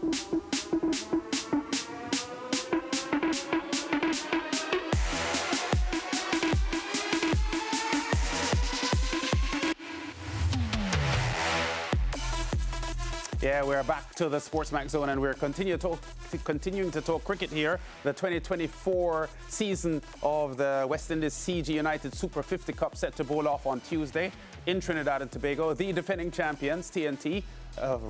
Yeah, we're back to the SportsMax zone, and we're continuing to talk cricket here. The 2024 season of the West Indies CG United Super50 Cup set to bowl off on Tuesday in Trinidad and Tobago. The defending champions, TNT,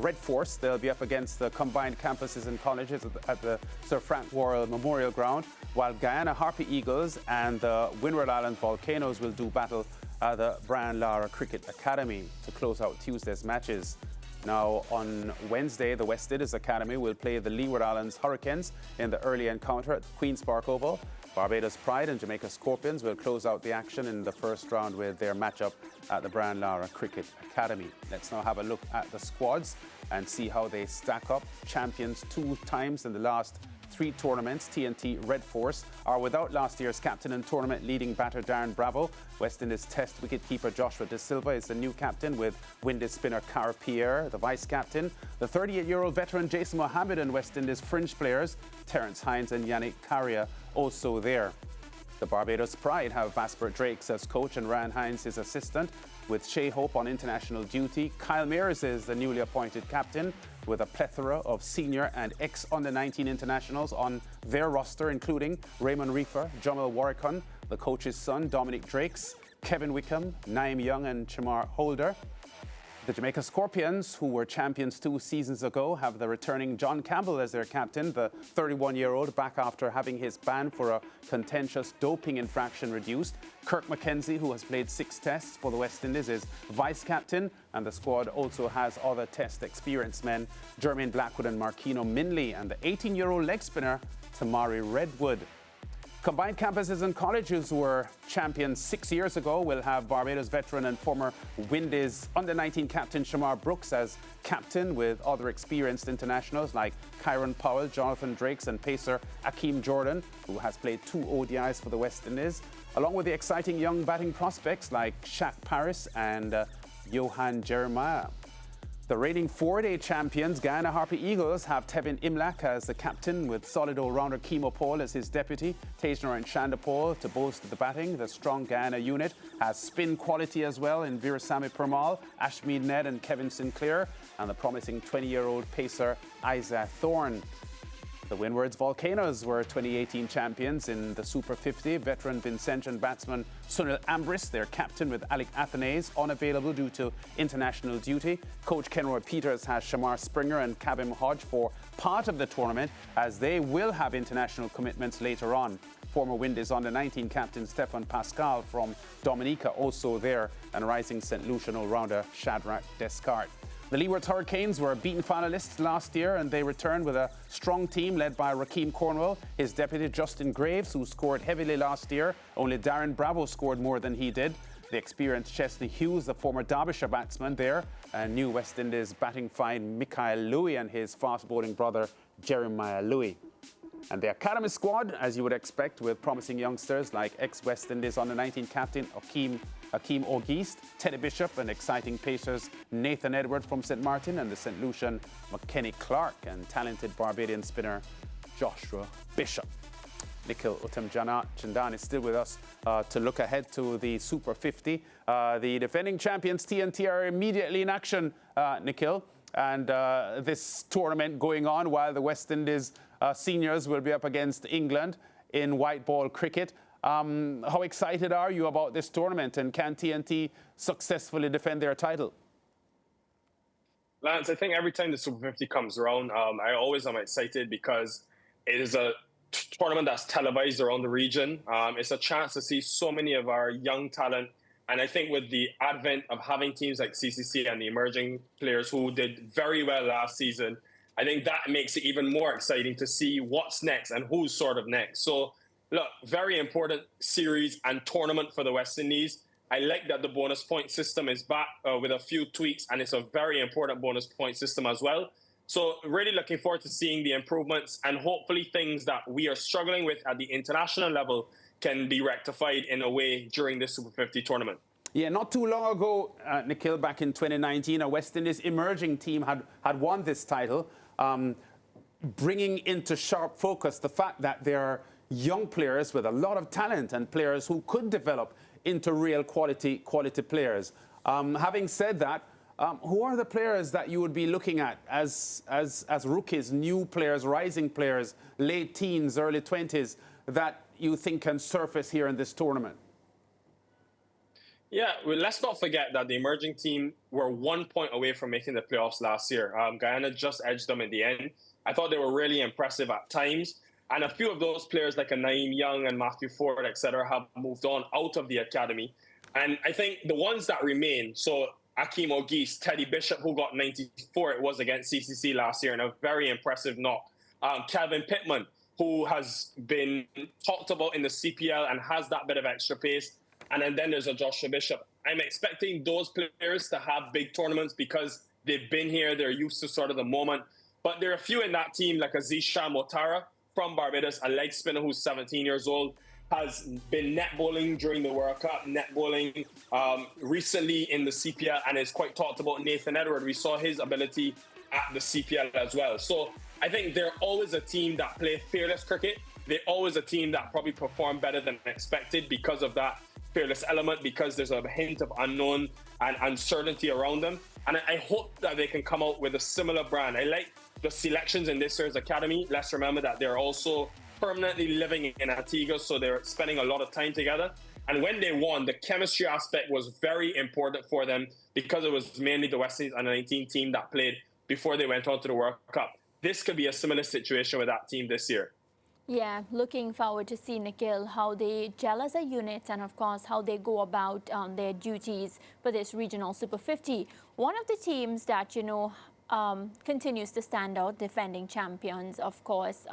Red Force, they'll be up against the combined campuses and colleges at the Sir Frank Worrell Memorial Ground, while Guyana Harpy Eagles and the Windward Islands Volcanoes will do battle at the Brian Lara Cricket Academy to close out Tuesday's matches. Now, on Wednesday, the West Indies Academy will play the Leeward Islands Hurricanes in the early encounter at Queen's Park Oval. Barbados Pride and Jamaica Scorpions will close out the action in the first round with their matchup at the Brian Lara Cricket Academy. Let's now have a look at the squads and see how they stack up. Champions 2 times in the last 3 tournaments, TNT Red Force are without last year's captain and tournament leading batter Darren Bravo. West Indies Test wicketkeeper Joshua De Silva is the new captain, with Windies spinner Cara Pierre the vice captain. The 38-year-old veteran Jason Mohammed and West Indies fringe players Terence Hines and Yannick Carrier also there. The Barbados Pride have Vasper Drakes as coach and Ryan Hines his assistant, with Shea Hope on international duty. Kyle Mears is the newly appointed captain, with a plethora of senior and ex-under-19 internationals on their roster, including Raymond Reefer, Jamil Warrican, the coach's son Dominic Drakes, Kevin Wickham, Naeem Young and Chamar Holder. The Jamaica Scorpions, who were champions 2 seasons ago, have the returning John Campbell as their captain, the 31-year-old back after having his ban for a contentious doping infraction reduced. Kirk McKenzie, who has played 6 tests for the West Indies, is vice-captain, and the squad also has other test experienced men, Jermaine Blackwood and Marquino Minley, and the 18-year-old leg spinner, Tamari Redwood. Combined campuses and colleges who were champions 6 years ago will have Barbados veteran and former Windies under-19 captain Shamar Brooks as captain, with other experienced internationals like Kyron Powell, Jonathan Drakes and pacer Akeem Jordan, who has played 2 ODIs for the West Indies, along with the exciting young batting prospects like Shaq Paris and Johan Jeremiah. The reigning 4-day champions, Guyana Harpy Eagles, have Tevin Imlak as the captain, with solid all-rounder Kemo Paul as his deputy, Tajner and Shanda Paul to bolster the batting. The strong Guyana unit has spin quality as well in Virasamy Permal, Ashmead Ned and Kevin Sinclair, and the promising 20-year-old pacer Isaiah Thorne. The Windwards Volcanoes were 2018 champions in the Super50. Veteran Vincentian batsman Sunil Ambris, their captain, with Alec Athanase unavailable due to international duty. Coach Kenroy Peters has Shamar Springer and Kavim Hodge for part of the tournament, as they will have international commitments later on. Former Windies under-19 captain Stefan Pascal from Dominica also there, and rising St. Lucian all-rounder Shadrach Descartes. The Leeward Hurricanes were beaten finalists last year, and they returned with a strong team led by Rakeem Cornwell, his deputy Justin Graves, who scored heavily last year. Only Darren Bravo scored more than he did. The experienced Chesley Hughes, the former Derbyshire batsman there, and new West Indies batting find Mikhail Louis and his fast-bowling brother Jeremiah Louis. And the Academy squad, as you would expect, with promising youngsters like ex-West Indies under-19 captain Akeem Auguste, Teddy Bishop, and exciting pacers Nathan Edward from St. Martin, and the St. Lucian McKenny Clark, and talented Barbadian spinner Joshua Bishop. Nikhil Uttamchandani is still with us to look ahead to the Super50. The defending champions TNT are immediately in action, Nikhil, and this tournament going on while the West Indies seniors will be up against England in white ball cricket. How excited are you about this tournament, and can TNT successfully defend their title? Lance, I think every time the Super50 comes around, I always am excited because it is a tournament that's televised around the region. It's a chance to see so many of our young talent. And I think with the advent of having teams like CCC and the emerging players who did very well last season, I think that makes it even more exciting to see what's next and who's sort of next. So, look, very important series and tournament for the West Indies. I like that the bonus point system is back with a few tweaks, and it's a very important bonus point system as well. So really looking forward to seeing the improvements, and hopefully things that we are struggling with at the international level can be rectified in a way during this Super50 tournament. Yeah, not too long ago, Nikhil, back in 2019, a West Indies emerging team had won this title. bringing into sharp focus the fact that there are young players with a lot of talent and players who could develop into real quality players. Having said that, who are the players that you would be looking at as rookies, new players, rising players, late teens, early 20s, that you think can surface here in this tournament? Yeah, well, let's not forget that the emerging team were 1 point away from making the playoffs last year. Guyana just edged them in the end. I thought they were really impressive at times. And a few of those players like Naeem Young and Matthew Ford, etc., have moved on out of the academy. And I think the ones that remain, so Akeem Ogis, Teddy Bishop, who got 94, it was against CCC last year, and a very impressive knock. Calvin Pittman, who has been talked about in the CPL and has that bit of extra pace. And then there's a Joshua Bishop. I'm expecting those players to have big tournaments because they've been here, they're used to sort of the moment. But there are a few in that team, like Azisha Motara from Barbados, a leg spinner who's 17 years old, has been netballing during the World Cup, netballing recently in the CPL, and is quite talked about. Nathan Edward, we saw his ability at the CPL as well. So I think they're always a team that play fearless cricket. They're always a team that probably perform better than expected because of that fearless element, because there's a hint of unknown and uncertainty around them. And I hope that they can come out with a similar brand. I like the selections in this year's academy. Let's remember that they're also permanently living in Antigua, so they're spending a lot of time together. And when they won, the chemistry aspect was very important for them because it was mainly the West Indies under-19 team that played before they went on to the World Cup. This could be a similar situation with that team this year. Yeah, looking forward to see, Nikhil, how they gel as a unit and, of course, how they go about their duties for this regional Super 50. One of the teams that, continues to stand out, defending champions, of course,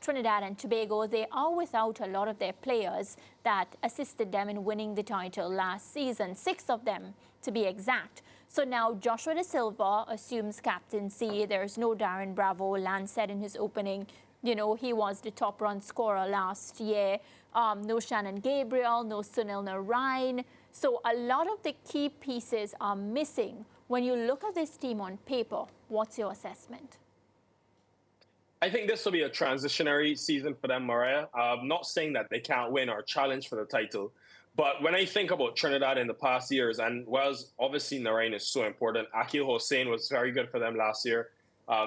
Trinidad and Tobago. They are without a lot of their players that assisted them in winning the title last season, 6 of them to be exact. So now Joshua Da Silva assumes captaincy. There's no Darren Bravo. Lance said in his opening, he was the top run scorer last year. No Shannon Gabriel, no Sunil Narain. So a lot of the key pieces are missing. When you look at this team on paper, what's your assessment? I think this will be a transitionary season for them, Mariah. I'm not saying that they can't win or challenge for the title. But when I think about Trinidad in the past years, and obviously Narain is so important. Akil Hossain was very good for them last year.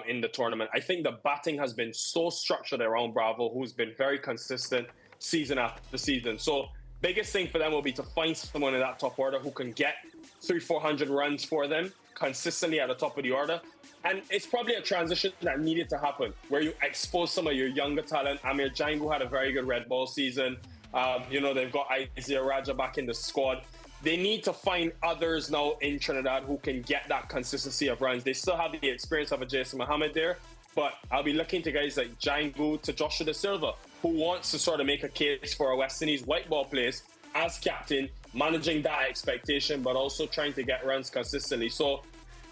In the tournament, I think the batting has been so structured around Bravo, who's been very consistent season after season. So biggest thing for them will be to find someone in that top order who can get 300-400 runs for them consistently at the top of the order. And it's probably a transition that needed to happen, where you expose some of your younger talent. Amir Jangu had a very good red ball season. They've got Isaiah Raja back in the squad. They need to find others now in Trinidad who can get that consistency of runs. They still have the experience of a Jason Mohammed there, but I'll be looking to guys like Jangu, to Joshua Da Silva, who wants to sort of make a case for a West Indies white ball place as captain, managing that expectation, but also trying to get runs consistently. So,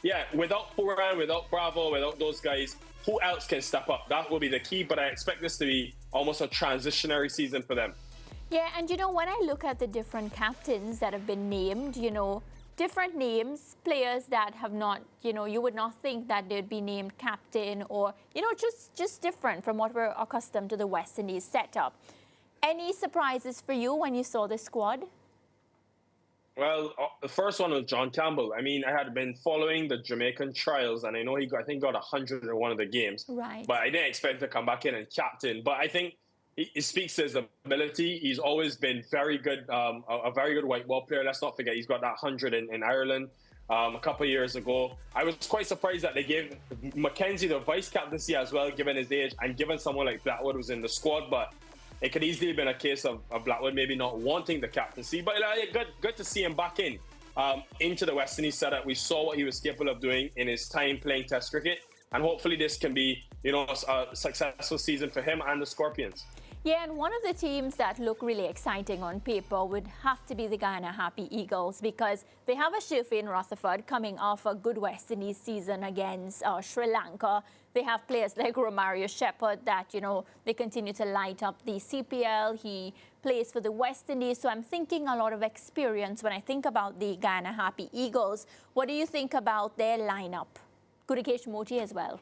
yeah, without Puran, without Bravo, without those guys, who else can step up? That will be the key, but I expect this to be almost a transitionary season for them. Yeah, and when I look at the different captains that have been named, different names, players that have not, you would not think that they'd be named captain or, just different from what we're accustomed to the West Indies setup. Any surprises for you when you saw the squad? Well, the first one was John Campbell. I mean, I had been following the Jamaican trials, and I know he got 100 in one of the games. Right. But I didn't expect to come back in and captain. But I think it speaks to his ability. He's always been very good, a very good white ball player. Let's not forget, he's got that 100 in Ireland a couple of years ago. I was quite surprised that they gave Mackenzie the vice captaincy as well, given his age, and given someone like Blackwood was in the squad. But it could easily have been a case of Blackwood maybe not wanting the captaincy. But good to see him back into the West Indies setup. We saw what he was capable of doing in his time playing Test cricket. And hopefully this can be, a successful season for him and the Scorpions. Yeah, and one of the teams that look really exciting on paper would have to be the Guyana Happy Eagles, because they have a Shirfain Rutherford coming off a good West Indies season against Sri Lanka. They have players like Romario Shepherd that, they continue to light up the CPL. He plays for the West Indies. So I'm thinking a lot of experience when I think about the Guyana Happy Eagles. What do you think about their lineup? Gudakesh Moti as well.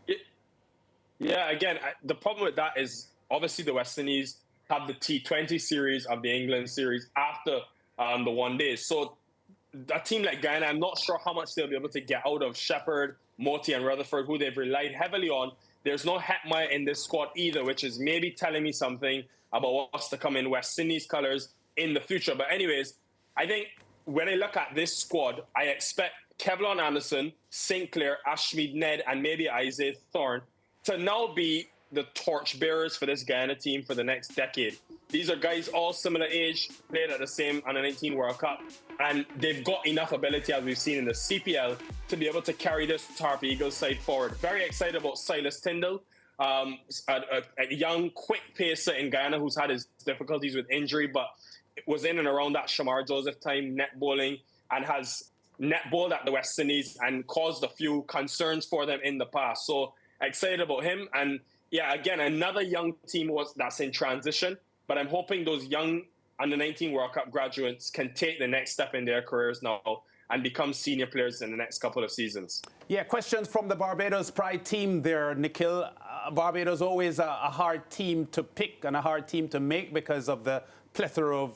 Yeah, Yeah, again, the problem with that is obviously the West Indies have the T20 series of the England series after the one day. So a team like Guyana, I'm not sure how much they'll be able to get out of Shepherd, Moti, and Rutherford, who they've relied heavily on. There's no Hetmeyer in this squad either, which is maybe telling me something about what's to come in West Indies colours in the future. But anyways, I think when I look at this squad, I expect Kevlon Anderson, Sinclair, Ashmead Ned, and maybe Isaiah Thorne to now be the torchbearers for this Guyana team for the next decade. These are guys all similar age, played at the same Under-19 World Cup, and they've got enough ability, as we've seen in the CPL, to be able to carry this Harp Eagles side forward. Very excited about Silas Tyndall, a young, quick pacer in Guyana who's had his difficulties with injury, but was in and around that Shamar Joseph time, net bowling, and has net bowled at the West Indies and caused a few concerns for them in the past. So excited about him. And yeah, again, another young team that's in transition, but I'm hoping those young Under-19 World Cup graduates can take the next step in their careers now and become senior players in the next couple of seasons. Yeah, questions from the Barbados Pride team there, Nikhil. Barbados always a hard team to pick and a hard team to make because of the plethora of,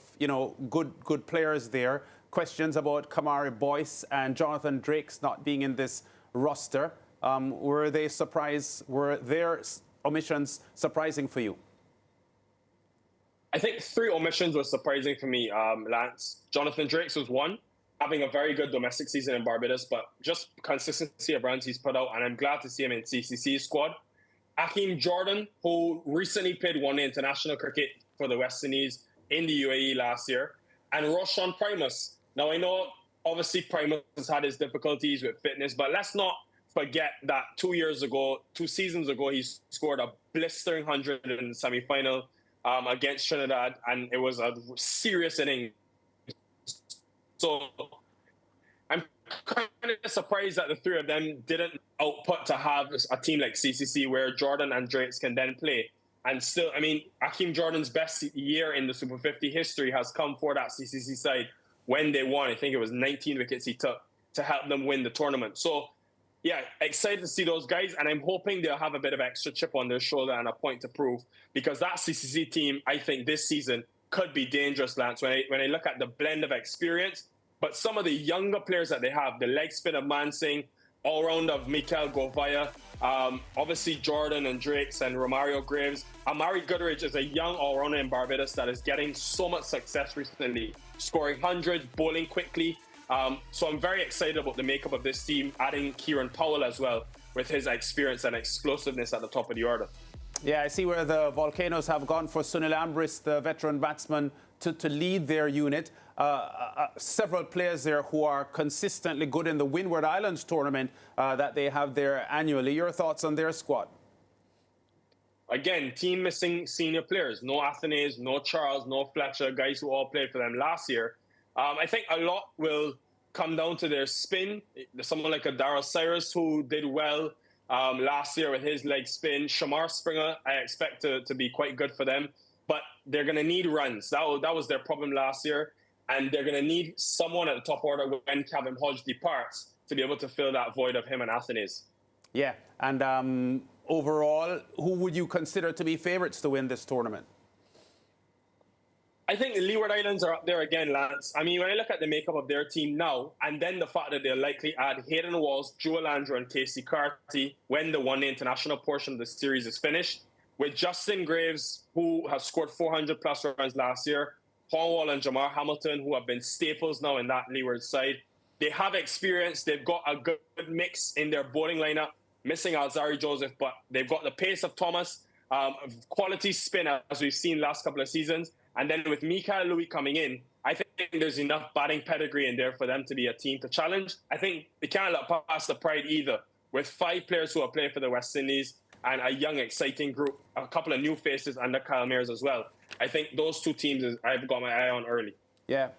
good players there. Questions about Kamari Boyce and Jonathan Drakes not being in this roster. Were they surprised? Were their omissions surprising for you? I think 3 omissions were surprising for me, Lance. Jonathan Drakes was one, having a very good domestic season in Barbados, but just consistency of runs he's put out, and I'm glad to see him in CCC's squad. Akeem Jordan, who recently played one-day international cricket for the West Indies in the UAE last year, and Roshan Primus. Now, I know, obviously, Primus has had his difficulties with fitness, but let's not forget that 2 seasons ago, he scored a blistering 100 in the semi-final against Trinidad, and it was a serious inning. So I'm kind of surprised that the 3 of them didn't output to have a team like CCC where Jordan and Drakes can then play. And still, Akeem Jordan's best year in the Super 50 history has come for that CCC side when they won. I think it was 19 wickets he took to help them win the tournament. So, yeah, excited to see those guys, and I'm hoping they'll have a bit of extra chip on their shoulder and a point to prove, because that CCC team, I think, this season could be dangerous, Lance, when I look at the blend of experience. But some of the younger players that they have, the leg spin of Mansingh, all-round of Mikael Govaya, obviously Jordan and Drakes and Romario Graves. Amari Goodrich is a young all-rounder in Barbados that is getting so much success recently, scoring hundreds, bowling quickly. So I'm very excited about the makeup of this team, adding Kieran Powell as well with his experience and explosiveness at the top of the order. Yeah, I see where the Volcanoes have gone for Sunil Ambrist, the veteran batsman, to lead their unit. Several players there who are consistently good in the Windward Islands tournament that they have there annually. Your thoughts on their squad? Again, team missing senior players. No Athenaeus, no Charles, no Fletcher, guys who all played for them last year. I think a lot will come down to their spin. Someone like a Darryl Cyrus who did well last year with his leg spin. Shamar Springer, I expect to be quite good for them. But they're going to need runs. That was their problem last year. And they're going to need someone at the top order when Kevin Hodge departs to be able to fill that void of him and Athenaeus. Yeah, and overall, who would you consider to be favourites to win this tournament? I think the Leeward Islands are up there again, Lance. When I look at the makeup of their team now, and then the fact that they'll likely add Hayden Walsh, Joel Andrew, and Casey Carty when the one-day international portion of the series is finished, with Justin Graves, who has scored 400-plus runs last year, Cornwall and Jamar Hamilton, who have been staples now in that Leeward side. They have experience. They've got a good mix in their bowling lineup, missing Alzari Joseph, but they've got the pace of Thomas, quality spin, as we've seen last couple of seasons. And then with Mikael Louis coming in, I think there's enough batting pedigree in there for them to be a team to challenge. I think they can't look past the Pride either, with 5 players who are playing for the West Indies and a young, exciting group, a couple of new faces under Kyle Mears as well. I think those 2 teams I've got my eye on early. Yeah,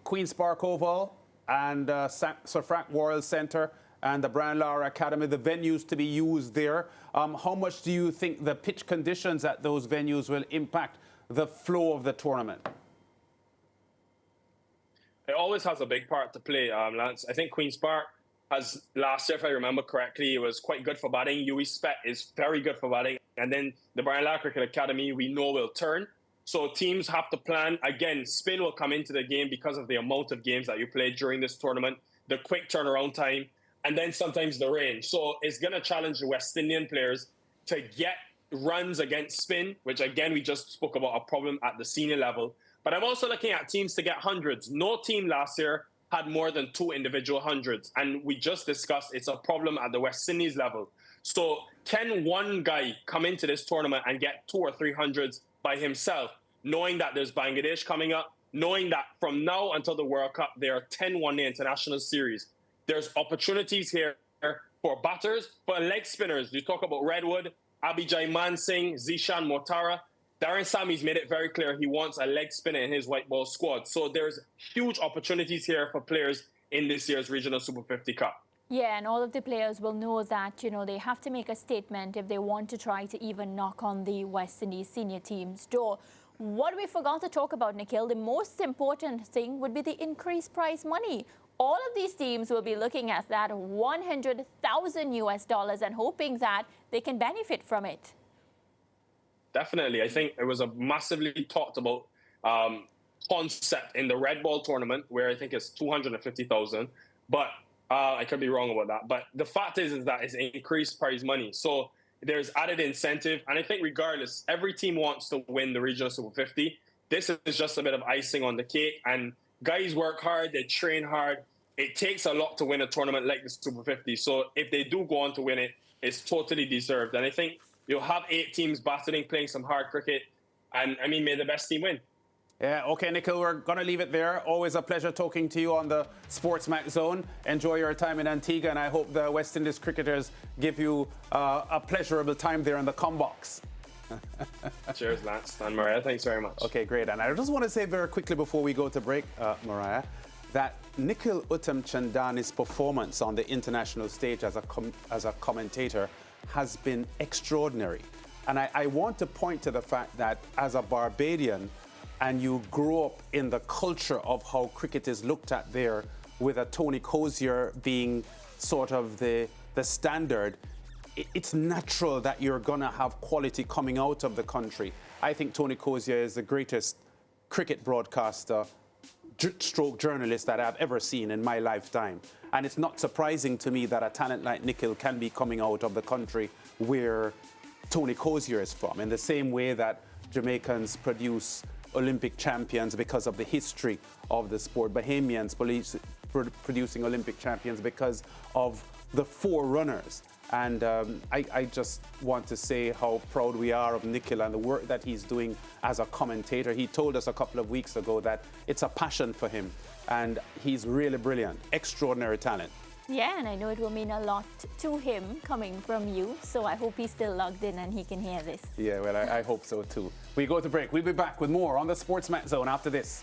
Queen's Park Oval and Sir Frank Worrell Centre and the Brian Lara Academy, the venues to be used there. How much do you think the pitch conditions at those venues will impact the flow of the tournament? It always has a big part to play, Lance. I think Queen's Park, as last year, if I remember correctly, it was quite good for batting. Yui Spet is very good for batting. And then the Brian Lara Cricket Academy, we know will turn. So teams have to plan. Again, spin will come into the game because of the amount of games that you play during this tournament, the quick turnaround time, and then sometimes the rain. So it's going to challenge the West Indian players to get runs against spin, which again, we just spoke about a problem at the senior level. But I'm also looking at teams to get hundreds. No team last year had more than 2 individual hundreds. And we just discussed it's a problem at the West Indies level. So can one guy come into this tournament and get 2 or 3 hundreds by himself, knowing that there's Bangladesh coming up, knowing that from now until the World Cup, there are 10 one-day international series. There's opportunities here for batters, for leg spinners. You talk about Redwood, Abhijay Mansingh, Zishan Mortara. Darren Sammy's made it very clear he wants a leg spinner in his white ball squad. So there's huge opportunities here for players in this year's Regional Super 50 Cup. Yeah, and all of the players will know that, they have to make a statement if they want to try to even knock on the West Indies senior team's door. What we forgot to talk about, Nikhil, the most important thing would be the increased prize money. All of these teams will be looking at that $100,000 and hoping that they can benefit from it. Definitely. I think it was a massively talked about concept in the red ball tournament where I think it's 250,000, but I could be wrong about that. But the fact is that it's increased prize money. So there's added incentive. And I think regardless, every team wants to win the Regional Super 50. This is just a bit of icing on the cake. And guys work hard, they train hard. It takes a lot to win a tournament like the Super 50. So if they do go on to win it, it's totally deserved. And I think you'll have 8 teams battling, playing some hard cricket. And, I mean, may the best team win. Yeah, okay, Nikhil, we're going to leave it there. Always a pleasure talking to you on the SportsMax Zone. Enjoy your time in Antigua, and I hope the West Indies cricketers give you a pleasurable time there in the combox. Cheers, Lance and Mariah. Thanks very much. Okay, great. And I just want to say very quickly before we go to break, Mariah, that Nikhil Uttamchandani's performance on the international stage as a commentator has been extraordinary. And I want to point to the fact that as a Barbadian, and you grow up in the culture of how cricket is looked at there, with a Tony Cozier being sort of the standard, it's natural that you're going to have quality coming out of the country. I think Tony Cozier is the greatest cricket broadcaster stroke journalist that I've ever seen in my lifetime. And it's not surprising to me that a talent like Nikhil can be coming out of the country where Tony Cozier is from, in the same way that Jamaicans produce Olympic champions because of the history of the sport, Bahamians producing Olympic champions because of the forerunners. And I just want to say how proud we are of Nikhil and the work that he's doing as a commentator. He told us a couple of weeks ago that it's a passion for him, and he's really brilliant, extraordinary talent. Yeah, and I know it will mean a lot to him coming from you, so I hope he's still logged in and he can hear this. Yeah, well, I hope so too. We go to break. We'll be back with more on the SportsMax Zone after this.